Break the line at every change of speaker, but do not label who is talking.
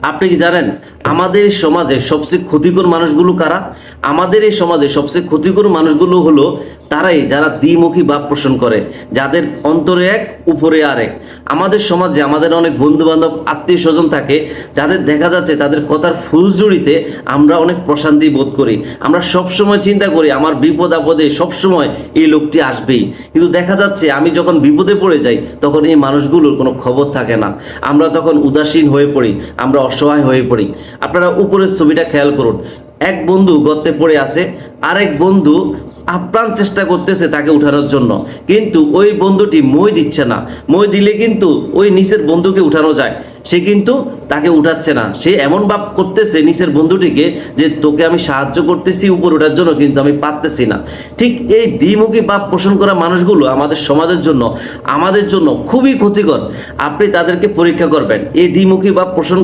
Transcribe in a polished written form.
আপনি কি জানেন আমাদের এই সমাজে সবচেয়ে ক্ষতিকর মানুষগুলো কারা? আমাদের এই সমাজে সবচেয়ে ক্ষতিকর মানুষগুলো হলো তারাই যারা দ্বিমুখী ভাব পোষণ করে, যাদের অন্তরে এক উপরে আরেক। আমাদের সমাজে আমাদের অনেক বন্ধু বান্ধব আত্মীয় স্বজন থাকে, যাদের দেখা যাচ্ছে তাদের কথার ফুলঝুরিতে আমরা অনেক প্রশান্তি বোধ করি। আমরা সবসময় চিন্তা করি আমার বিপদ আপদে সবসময় এই লোকটি আসবেই, কিন্তু দেখা যাচ্ছে আমি যখন বিপদে পড়ে যাই তখন এই মানুষগুলোর কোনো খবর থাকে না। আমরা তখন উদাসীন হয়ে পড়ি, আমরা অসহায় হয়ে পড়ি। আপনারা উপরের ছবিটা খেয়াল করুন, এক বন্ধু গর্তে পড়ে আছে, আরেক বন্ধু আপ্রাণ চেষ্টা করতেছে তাকে উঠানোর জন্য, কিন্তু ওই বন্ধুটি মই দিচ্ছে না। মই দিলে কিন্তু ওই নিচের বন্ধুকে উঠানো যায়, সে কিন্তু তাকে উঠাচ্ছে না। সে এমন ভাব করতেছে নিচের বন্ধুটিকে যে তোকে আমি সাহায্য করতেছি উপর ওঠার জন্য, কিন্তু আমি পারতেছি না। ঠিক এই দ্বিমুখী ভাব পোষণ করা মানুষগুলো আমাদের সমাজের জন্য, আমাদের জন্য খুবই ক্ষতিকর। আপনি তাদেরকে পরীক্ষা করবেন, এই দ্বিমুখী ভাব পোষণ